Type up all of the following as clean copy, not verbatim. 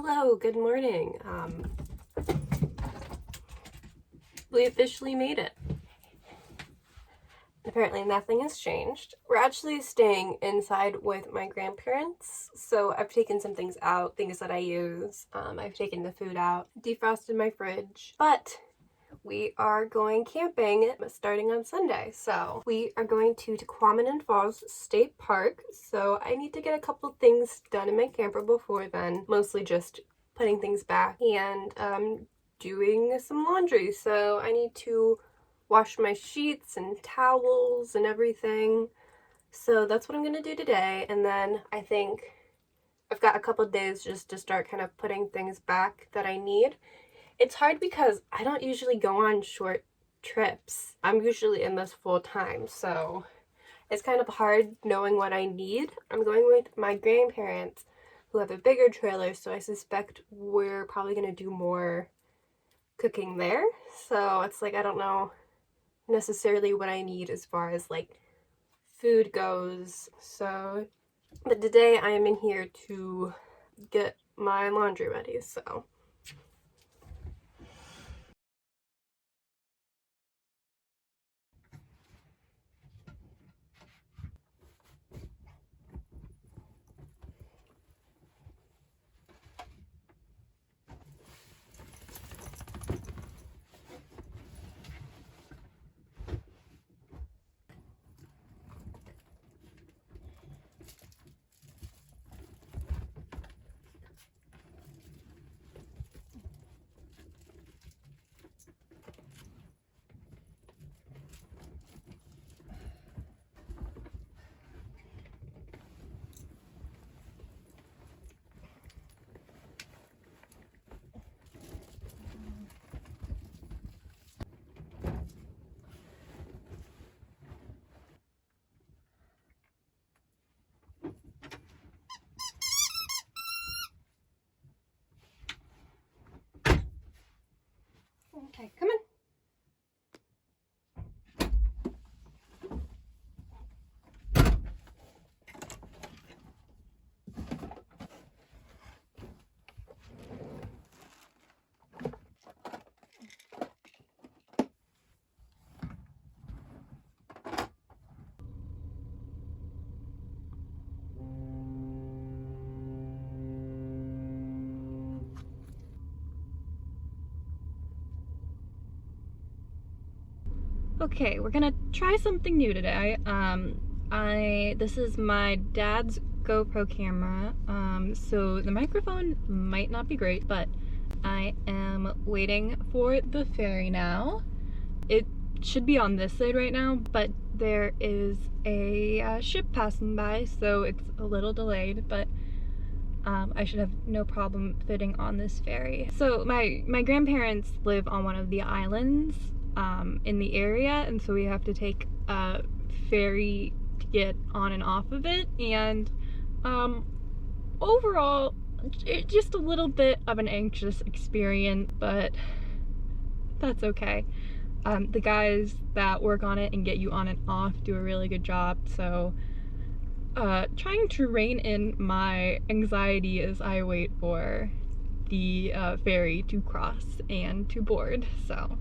Hello, good morning. We officially made it. Apparently nothing has changed. We're actually staying inside with my grandparents, so I've taken some things out, things that I use. I've taken the food out, defrosted my fridge, but we are going camping starting on Sunday. So we are going to Tahquamenon Falls State Park, so I need to get a couple things done in my camper before then, mostly just putting things back and doing some laundry. So I need to wash my sheets and towels and everything. So that's what I'm gonna do today, and then I think I've got a couple days just to start kind of putting things back that I need. It's hard because I don't usually go on short trips. I'm usually in this full time, so it's kind of hard knowing what I need. I'm going with my grandparents who have a bigger trailer, so I suspect we're probably gonna do more cooking there. So it's like I don't know necessarily what I need as far as like food goes. So, but today I am in here to get my laundry ready, so. Okay, come on. Okay, we're gonna try something new today. This is my dad's GoPro camera, so the microphone might not be great, but I am waiting for the ferry now. It should be on this side right now, but there is a ship passing by, so it's a little delayed, but I should have no problem fitting on this ferry. So my grandparents live on one of the islands in the area, and so we have to take a ferry to get on and off of it, and overall just a little bit of an anxious experience, but that's okay. The guys that work on it and get you on and off do a really good job, so trying to rein in my anxiety as I wait for the ferry to cross and to board, so.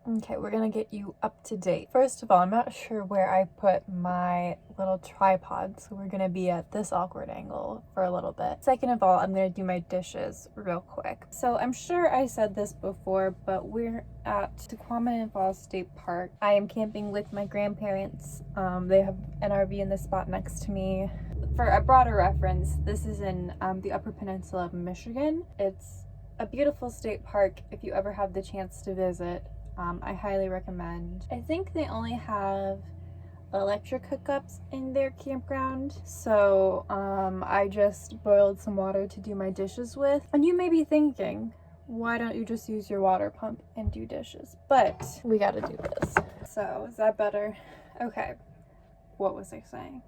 Okay, we're gonna get you up to date. First of all, I'm not sure where I put my little tripod, so we're gonna be at this awkward angle for a little bit. Second of all, I'm gonna do my dishes real quick. So I'm sure I said this before, but we're at Tahquamenon Falls State Park. I am camping with my grandparents. They have an RV in the spot next to me. For a broader reference, this is in the Upper Peninsula of Michigan. It's a beautiful state park if you ever have the chance to visit. I highly recommend. I think they only have electric hookups in their campground, so I just boiled some water to do my dishes with. And you may be thinking, why don't you just use your water pump and do dishes? But we gotta do this. So, is that better? Okay. What was I saying?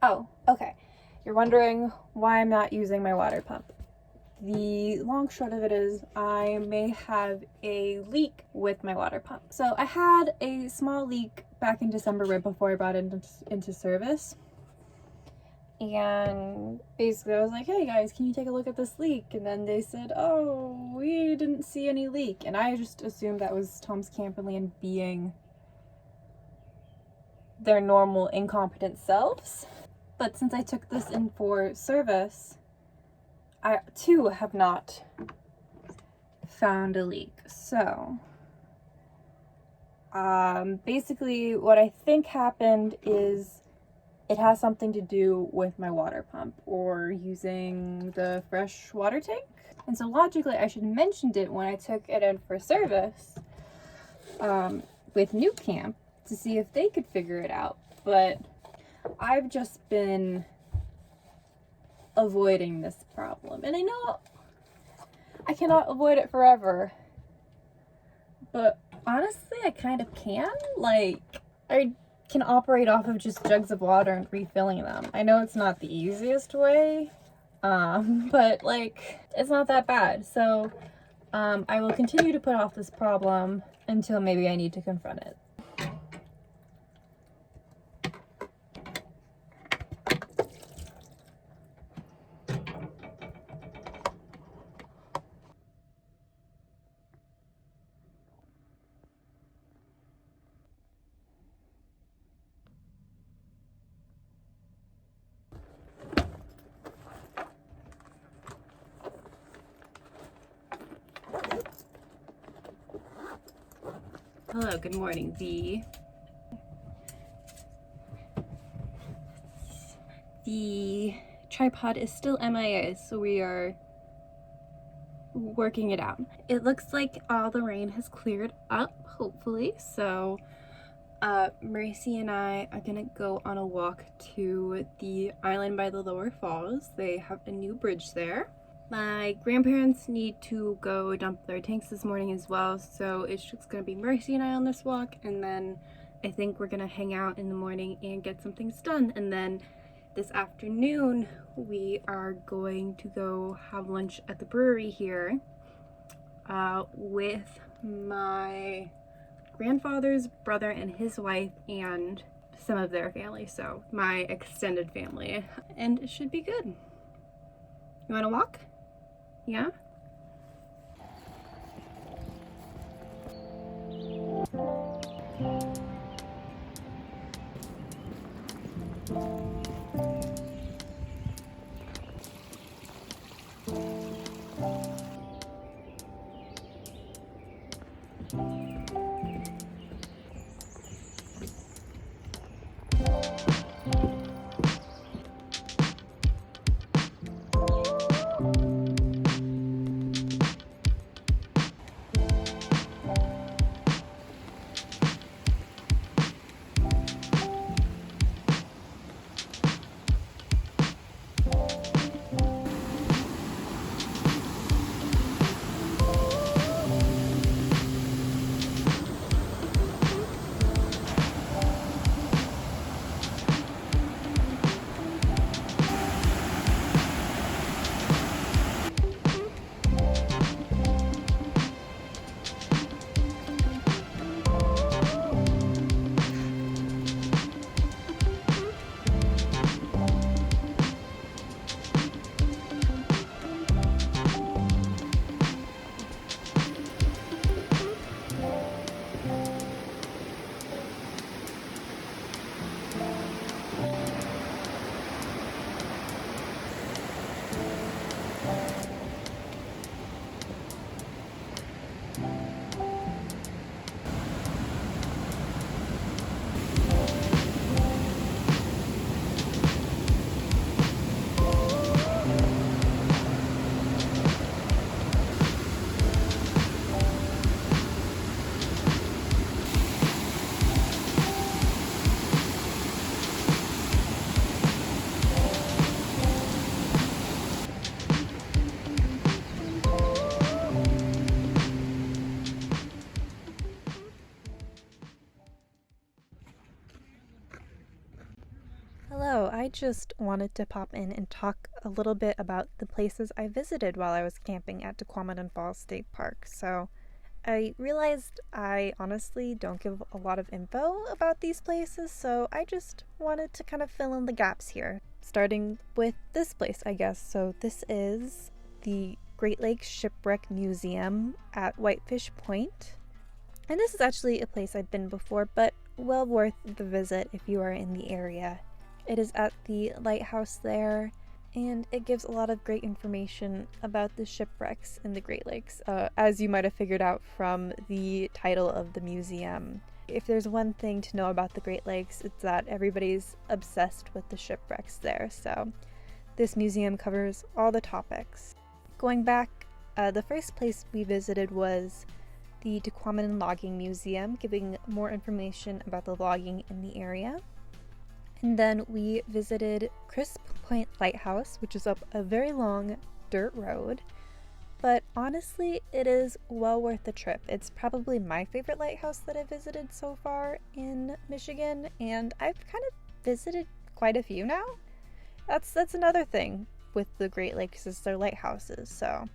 Oh, okay. You're wondering why I'm not using my water pump. The long short of it is I may have a leak with my water pump. So I had a small leak back in December right before I brought it into service. And basically I was like, hey guys, can you take a look at this leak? And then they said, oh, we didn't see any leak. And I just assumed that was Tom's Camperland being their normal incompetent selves. But since I took this in for service, I too have not found a leak. So basically what I think happened is it has something to do with my water pump or using the fresh water tank. And so logically I should have mentioned it when I took it in for service with New Camp to see if they could figure it out. But I've just been avoiding this problem, and I know I cannot avoid it forever, but honestly I kind of can. Like, I can operate off of just jugs of water and refilling them. I know it's not the easiest way, but like, it's not that bad. So I will continue to put off this problem until maybe I need to confront it. Hello, good morning. The tripod is still MIA, so we are working it out. It looks like all the rain has cleared up, hopefully. So Maurice and I are gonna go on a walk to the island by the lower falls. They have a new bridge there. My grandparents need to go dump their tanks this morning as well, so it's just gonna be Mercy and I on this walk, and then I think we're gonna hang out in the morning and get some things done. And then this afternoon we are going to go have lunch at the brewery here with my grandfather's brother and his wife and some of their family, so my extended family, and it should be good. You want to walk? Yeah? I just wanted to pop in and talk a little bit about the places I visited while I was camping at Tahquamenon Falls State Park. So I realized I honestly don't give a lot of info about these places, so I just wanted to kind of fill in the gaps here. Starting with this place, I guess. So this is the Great Lakes Shipwreck Museum at Whitefish Point. And this is actually a place I've been before, but well worth the visit if you are in the area. It is at the lighthouse there, and it gives a lot of great information about the shipwrecks in the Great Lakes, as you might have figured out from the title of the museum. If there's one thing to know about the Great Lakes, it's that everybody's obsessed with the shipwrecks there, so this museum covers all the topics. Going back, the first place we visited was the Tahquamenon Logging Museum, giving more information about the logging in the area. And then we visited Crisp Point Lighthouse, which is up a very long dirt road. But honestly, it is well worth the trip. It's probably my favorite lighthouse that I've visited so far in Michigan, and I've kind of visited quite a few now. That's another thing with the Great Lakes is their lighthouses, so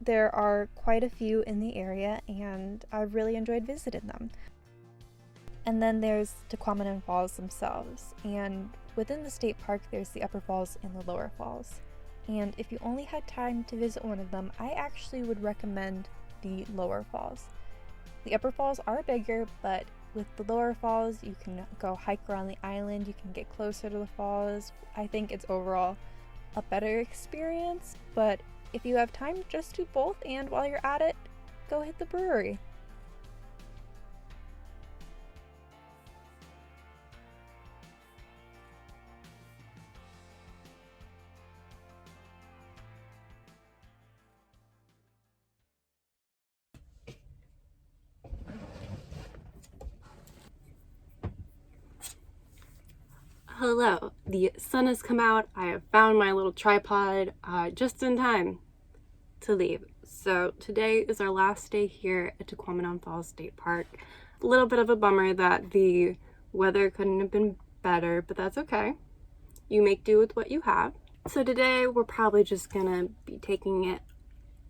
there are quite a few in the area, and I've really enjoyed visiting them. And then there's Tahquamenon Falls themselves, and within the state park there's the Upper Falls and the Lower Falls. And if you only had time to visit one of them, I actually would recommend the Lower Falls. The Upper Falls are bigger, but with the Lower Falls you can go hike around the island, you can get closer to the falls. I think it's overall a better experience, but if you have time, just do both, and while you're at it, go hit the brewery. Hello, the sun has come out. I have found my little tripod just in time to leave. So today is our last day here at Tahquamenon Falls State Park. A little bit of a bummer that the weather couldn't have been better, but that's okay. You make do with what you have. So today we're probably just gonna be taking it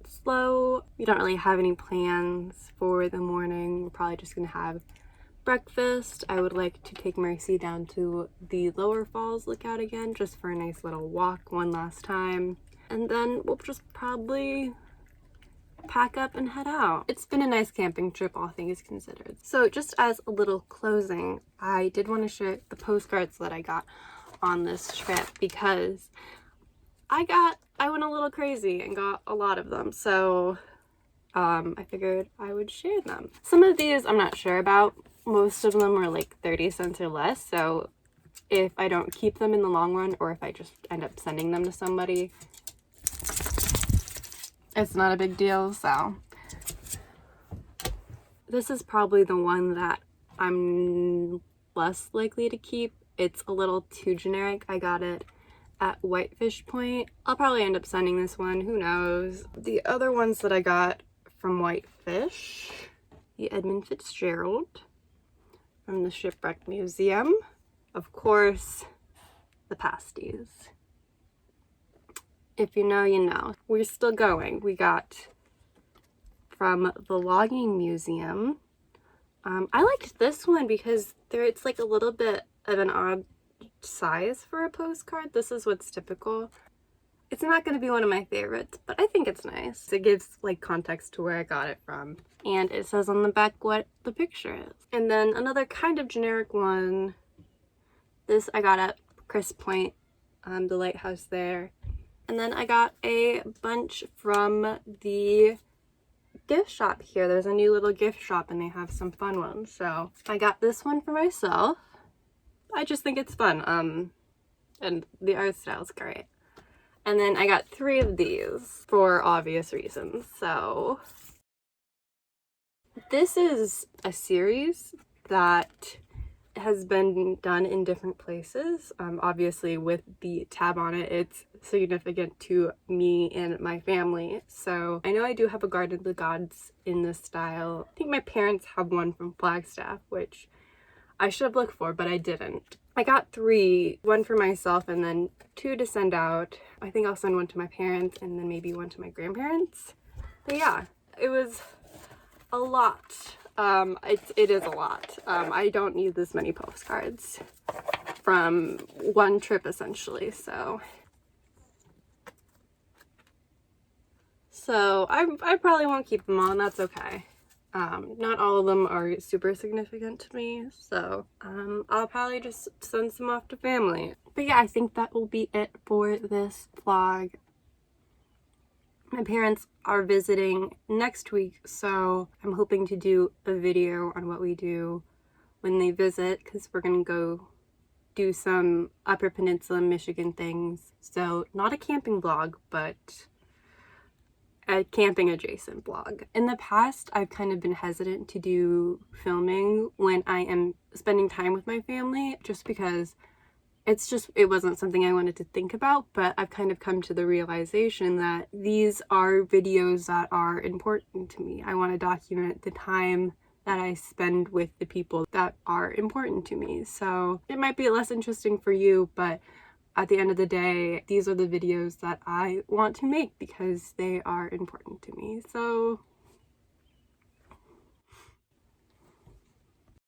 slow. We don't really have any plans for the morning. We're probably just gonna have breakfast. I would like to take Mercy down to the Lower Falls lookout again, just for a nice little walk one last time. And then we'll just probably pack up and head out. It's been a nice camping trip, all things considered. So just as a little closing, I did want to share the postcards that I got on this trip because I went a little crazy and got a lot of them. So I figured I would share them. Some of these I'm not sure about. Most of them are like 30 cents or less, so if I don't keep them in the long run, or if I just end up sending them to somebody, it's not a big deal. So this is probably the one that I'm less likely to keep. It's a little too generic. I got it at Whitefish Point. I'll probably end up sending this one, who knows. The other ones that I got from Whitefish, the Edmund Fitzgerald from the Shipwreck Museum, of course, the pasties. If you know, you know. We're still going. We got from the Logging Museum. I liked this one because it's like a little bit of an odd size for a postcard. This is what's typical. It's not going to be one of my favorites, but I think it's nice. It gives like context to where I got it from. And it says on the back what the picture is. And then another kind of generic one. This I got at Crisp Point, the lighthouse there. And then I got a bunch from the gift shop here. There's a new little gift shop and they have some fun ones. So I got this one for myself. I just think it's fun. And the art style's great. And then I got 3 of these for obvious reasons. So this is a series that has been done in different places. Obviously with the tab on it, it's significant to me and my family. So I know I do have a Garden of the Gods in this style. I think my parents have one from Flagstaff, which I should have looked for, but I didn't. I got 3, 1 for myself and then 2 to send out. I think I'll send 1 to my parents and then maybe 1 to my grandparents. But yeah, it was a lot. It is a lot. I don't need this many postcards from one trip essentially, so I probably won't keep them all, and that's okay. Not all of them are super significant to me, so I'll probably just send some off to family. But yeah, I think that will be it for this vlog. My parents are visiting next week, so I'm hoping to do a video on what we do when they visit, because we're gonna go do some Upper Peninsula Michigan things. So not a camping vlog, but a camping adjacent vlog. In the past, I've kind of been hesitant to do filming when I am spending time with my family, just because it wasn't something I wanted to think about, but I've kind of come to the realization that these are videos that are important to me. I want to document the time that I spend with the people that are important to me. So it might be less interesting for you, but at the end of the day, these are the videos that I want to make because they are important to me. So